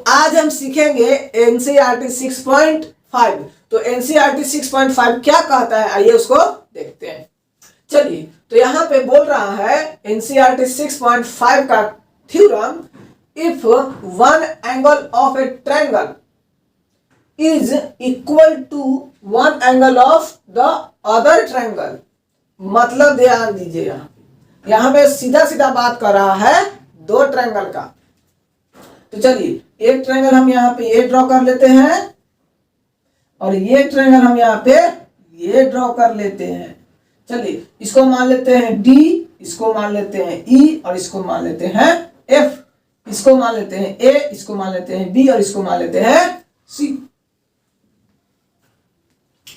आज हम सीखेंगे एनसीईआरटी 6.5। तो एनसीईआरटी 6.5 क्या कहता है, आइए उसको देखते हैं। चलिए, तो यहाँ पे बोल रहा है एनसीईआरटी 6.5 का theorem, if one angle of a triangle is equal to one angle of the other triangle. मतलब ध्यान दीजिए, यहाँ पे सीधा सीधा बात कर रहा है दो ट्रायंगल का। तो चलिए, एक ट्रायंगल हम यहाँ पे ये ड्रॉ कर लेते हैं और ये ट्रायंगल हम यहाँ पे ये ड्रॉ कर लेते हैं। चलिए, इसको मान लेते हैं डी, इसको मान लेते हैं ई और इसको मान लेते हैं एफ, इसको मान लेते हैं ए, इसको मान लेते हैं बी और इसको मान लेते हैं सी।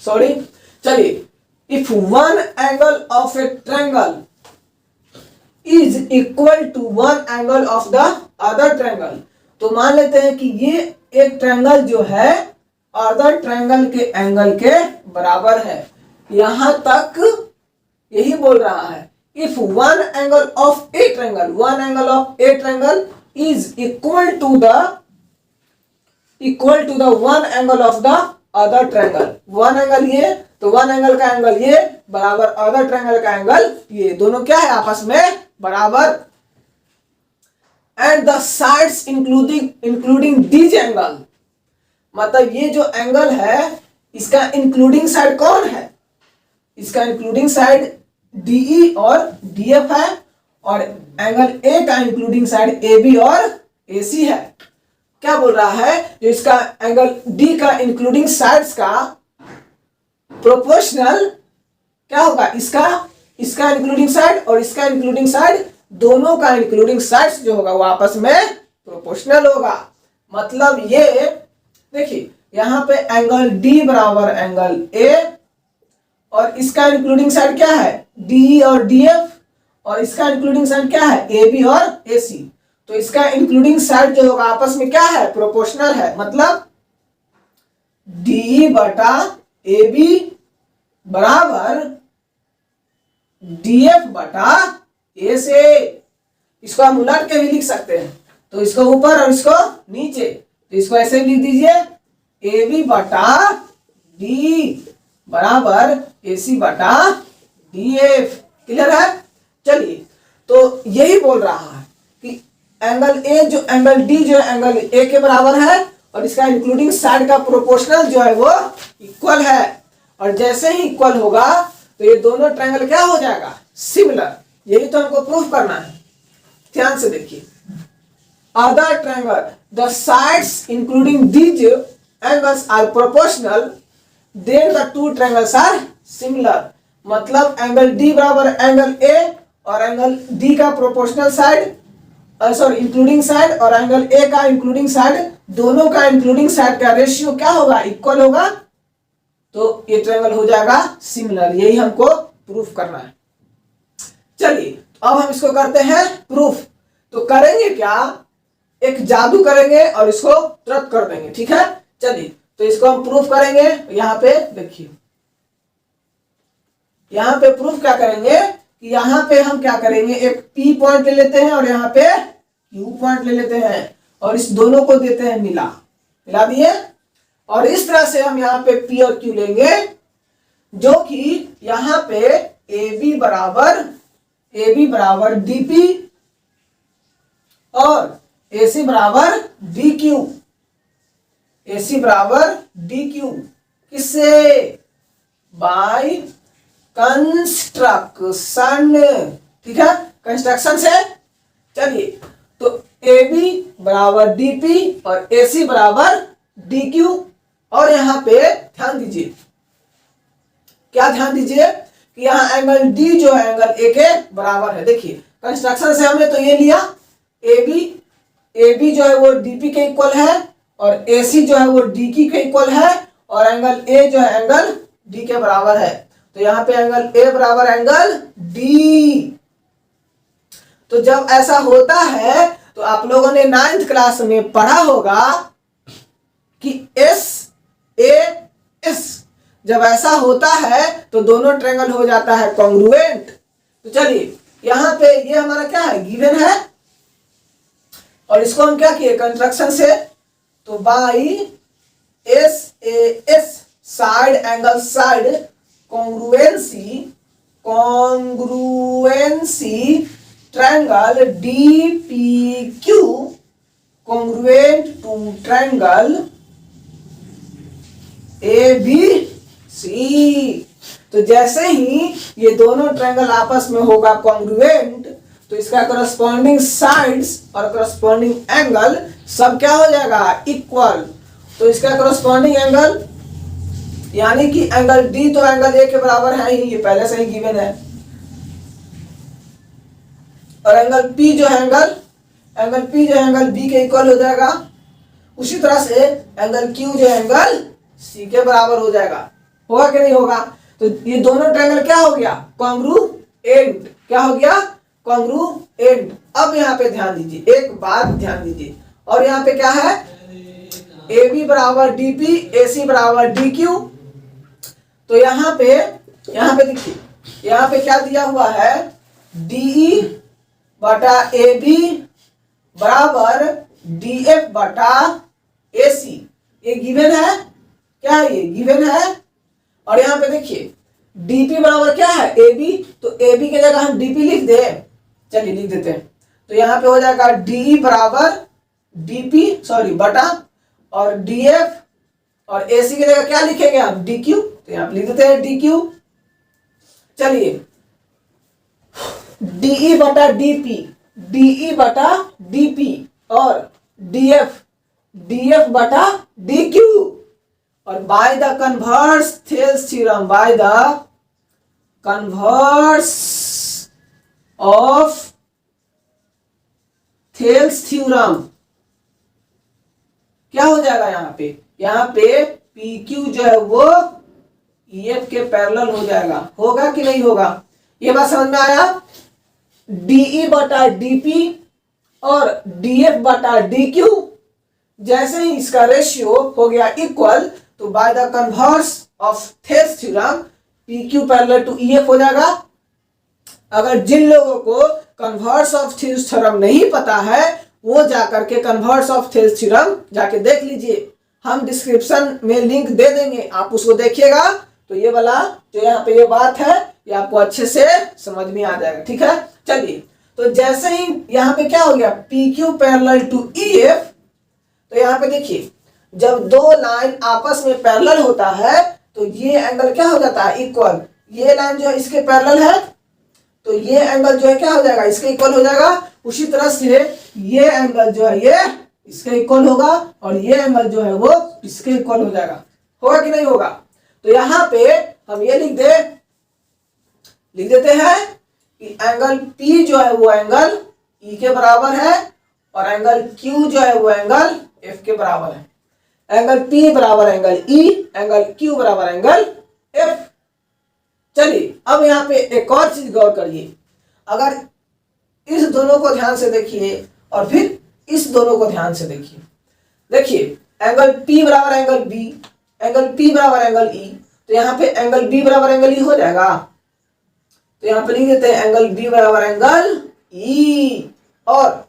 सॉरी, चलिए, if one angle of a triangle is equal to one angle of the other triangle, तो मान लेते हैं कि ये एक ट्रायंगल जो है अदर ट्रायंगल के एंगल के बराबर है। यहां तक यही बोल रहा है, if one angle of a triangle, one angle of a triangle is equal to the one angle of the other triangle. One angle ये, तो वन एंगल का एंगल ये बराबर अदर ट्रायंगल का एंगल ये, दोनों क्या है आपस में बराबर। And the sides including these angle, मतलब ये जो एंगल है इसका इंक्लूडिंग साइड कौन है, इसका इंक्लूडिंग साइड डीई और डीएफ है, और एंगल ए का इंक्लूडिंग साइड ए बी और ए सी है। क्या बोल रहा है, जो इसका एंगल डी का इंक्लूडिंग साइड्स का प्रोपोर्शनल क्या होगा, इसका इंक्लूडिंग साइड और इसका इंक्लूडिंग साइड, दोनों का इंक्लूडिंग साइड्स जो होगा वो आपस में प्रोपोर्शनल होगा। मतलब ये देखिए, यहां पे एंगल डी बराबर एंगल ए और इसका इंक्लूडिंग साइड क्या है डी और डीएफ, और इसका इंक्लूडिंग साइड क्या है ए बी और ए सी। तो इसका इंक्लूडिंग साइड जो होगा आपस में क्या है, प्रोपोर्शनल है। मतलब डी बटा ए बी बराबर डीएफ बटा ए से। इसको हम उलट के भी लिख सकते हैं, तो इसको ऊपर और इसको नीचे, तो इसको ऐसे लिख दीजिए, ए बी बटा डी बराबर ए सी बटा डी एफ। क्लियर है। चलिए, तो यही बोल रहा है कि एंगल ए जो एंगल डी जो है एंगल ए के बराबर है, और इसका इंक्लूडिंग साइड का प्रोपोर्शनल जो है वो इक्वल है। और जैसे ही इक्वल होगा तो ये दोनों ट्रायंगल क्या हो जाएगा, सिमिलर। यही तो हमको प्रूफ करना है। ध्यान से देखिए, other triangle the sides including these angles are proportional, then the two triangles are similar. मतलब एंगल डी बराबर एंगल ए और एंगल डी का proportional side, sorry including side, और एंगल ए का इंक्लूडिंग साइड, दोनों का इंक्लूडिंग साइड का ratio क्या होगा, इक्वल होगा। तो ये ट्रायंगल हो जाएगा सिमिलर। यही हमको प्रूफ करना है। चलिए, अब हम इसको करते हैं प्रूफ। तो करेंगे क्या, एक जादू करेंगे और इसको तुरंत कर देंगे। ठीक है, चलिए, तो इसको हम प्रूफ करेंगे। यहाँ पे देखिए, यहाँ पे प्रूफ क्या करेंगे कि यहाँ पे हम क्या करेंगे, एक P पॉइंट ले लेते हैं और यहाँ पे Q पॉइंट ले लेते हैं और इस दोनों को देते हैं मिला दिए। और इस तरह से हम यहाँ पे P और Q लेंगे, जो कि यहाँ पे AB बराबर DP और AC बराबर DQ, AC बराबर DQ। किससे, बाय कंस्ट्रक्शन। ठीक है, कंस्ट्रक्शन से। चलिए, तो AB बराबर DP और AC बराबर DQ। और यहां पे ध्यान दीजिए, क्या ध्यान दीजिए कि यहां एंगल D जो है एंगल A के बराबर है। देखिए, कंस्ट्रक्शन से हमने तो ये लिया, AB जो है वो DP के इक्वल है और AC जो है वो DQ के इक्वल है, और एंगल A जो है एंगल D के बराबर है। तो यहाँ पे एंगल A बराबर एंगल D। तो जब ऐसा होता है तो आप लोगों ने 9th क्लास में पढ़ा होगा कि SAS, जब ऐसा होता है तो दोनों ट्रायंगल हो जाता है कॉन्ग्रुएंट। तो चलिए, यहाँ पे ये हमारा क्या है, गिवन है, और इसको हम क्या किए, कंस्ट्रक्शन से तो by SAS side angle side congruency triangle DPQ congruent to triangle ABC। तो जैसे ही ये दोनों ट्रायंगल आपस में होगा कॉन्ग्रुएंट, तो इसका करस्पॉन्डिंग साइड्स और करस्पॉन्डिंग एंगल सब क्या हो जाएगा, इक्वल। तो इसका करस्पॉन्डिंग एंगल यानी कि एंगल D तो एंगल A के बराबर है ही, ये पहले से ही गिवन है। और एंगल P जो है एंगल B के इक्वल हो जाएगा। उसी तरह से एंगल Q जो है एंगल C के बराबर हो जाएगा। होगा कि नहीं होगा? तो ये दोनों ट्रायंगल क्या हो गया, कॉन्ग्रुएंट। क्या हो गया, कॉन्ग्रुएंट। अब यहाँ पे ध्यान दीजिए, एक बात ध्यान दीजिए, और यहाँ पे क्या है, AB बराबर DP, AC बराबर DQ। तो यहाँ पे देखिए, यहाँ पे क्या दिया हुआ है, DE बटा AB बराबर DF बटा AC। ये गिवन है, क्या है, ये गिवन है। और यहाँ पे देखिए DP बराबर क्या है, AB, तो AB की जगह हम DP लिख दे, चलिए लिख देते हैं। तो यहाँ पे हो जाएगा DE बराबर DP बटा, और DF और AC की जगह क्या लिखेंगे हम, DQ, तो यहाँ पे लिख देते हैं DQ। चलिए DE बटा DP और DF बटा DQ। और bye the converse Thales theorem, bye the converse of Thales theorem क्या हो जाएगा, यहाँ पे PQ जो है वो EF के पैरेलल हो जाएगा। होगा कि नहीं होगा, ये बात समझ में आया। DE बटा DP और DF बटा DQ, जैसे ही इसका रेशियो हो गया इक्वल, तो by the converse of Thales theorem PQ parallel to EF हो जाएगा। अगर जिन लोगों को कन्वर्स ऑफ थेल्स थ्योरम नहीं पता है, वो जाकर के कन्वर्स ऑफ थेल्स थ्योरम जाके देख लीजिए, हम डिस्क्रिप्शन में लिंक दे देंगे, आप उसको देखिएगा। तो ये वाला जो यहाँ पे ये बात है, ये आपको अच्छे से समझ में आ जाएगा। ठीक है, चलिए। तो जैसे ही यहाँ पे क्या हो गया, PQ पैरेलल टू EF, तो यहाँ पे देखिए जब दो लाइन आपस में पैरेलल होता है तो ये एंगल क्या हो जाता है, इक्वल। ये लाइन जो है इसके पैरेलल है, तो ये एंगल जो है क्या हो जाएगा, इसके इक्वल हो जाएगा। उसी तरह से ये एंगल जो है ये इसके इक्वल होगा, और ये एंगल जो है वो इसके इक्वल हो जाएगा। होगा कि नहीं होगा? तो यहाँ पे हम ये लिख देते हैं कि एंगल P जो है वो एंगल E के बराबर है, और एंगल Q जो है वो एंगल F के बराबर है। एंगल P बराबर एंगल E, एंगल Q बराबर एंगल F। चलिए अब यहाँ पे एक और चीज गौर करिए, अगर इस दोनों को ध्यान से देखिए और फिर इस दोनों को ध्यान से देखिए एंगल P बराबर एंगल B, एंगल P बराबर एंगल E, तो यहाँ पे एंगल B बराबर एंगल E हो जाएगा। तो यहाँ पे लिख देते हैं एंगल B बराबर एंगल E, और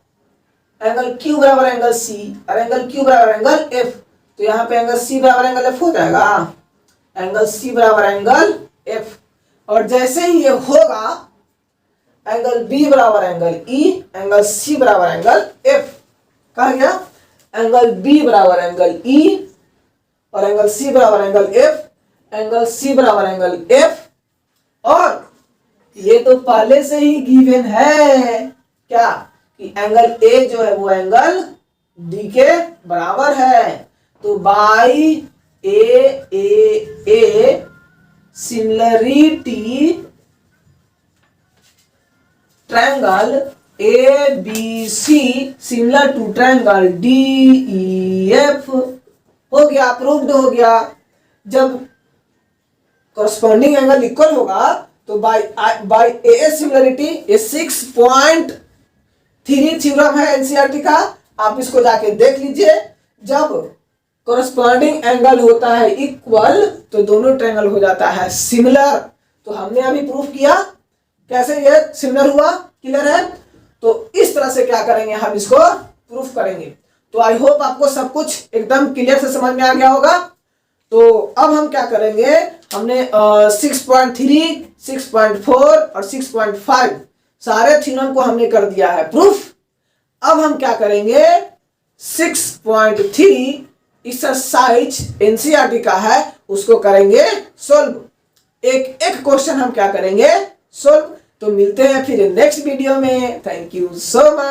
एंगल Q बराबर एंगल C, और एंगल Q बराबर एंगल F। तो यहाँ पे एंगल C बराबर एंगल F हो जाएगा, एंगल C बराबर एंगल F। और जैसे ही ये होगा एंगल B बराबर एंगल E, एंगल C बराबर एंगल F। कहा गया एंगल B बराबर एंगल E और एंगल C बराबर एंगल F, एंगल C बराबर एंगल F। और ये तो पहले से ही गिवन है क्या, कि एंगल A जो है वो एंगल D के बराबर है। तो by A similarity triangle ABC similar to triangle DEF हो गया, प्रूव्ड हो गया। जब कॉरस्पॉन्डिंग एंगल इक्वल होगा तो बाय AA सिमिलरिटी, ये 6.3 थ्योरम है एनसीईआरटी का, आप इसको जाके देख लीजिए। जब कॉरस्पॉन्डिंग एंगल होता है इक्वल तो दोनों ट्रायंगल हो जाता है सिमिलर। तो हमने अभी प्रूफ किया कैसे ये सिमिलर हुआ, क्लियर है। तो इस तरह से क्या करेंगे, हम इसको प्रूफ करेंगे। तो आई होप आपको सब कुछ एकदम क्लियर से समझ में आ गया होगा। तो अब हम क्या करेंगे, हमने 6.3, 6.4 और 6.5 सारे थ्योरम को हमने कर दिया है प्रूफ। अब हम क्या करेंगे, 6.3 एक्सरसाइज एनसीईआरटी का है, उसको करेंगे सोल्व। एक एक क्वेश्चन हम क्या करेंगे, सोल्व। तो मिलते हैं फिर नेक्स्ट वीडियो में। Thank you so much.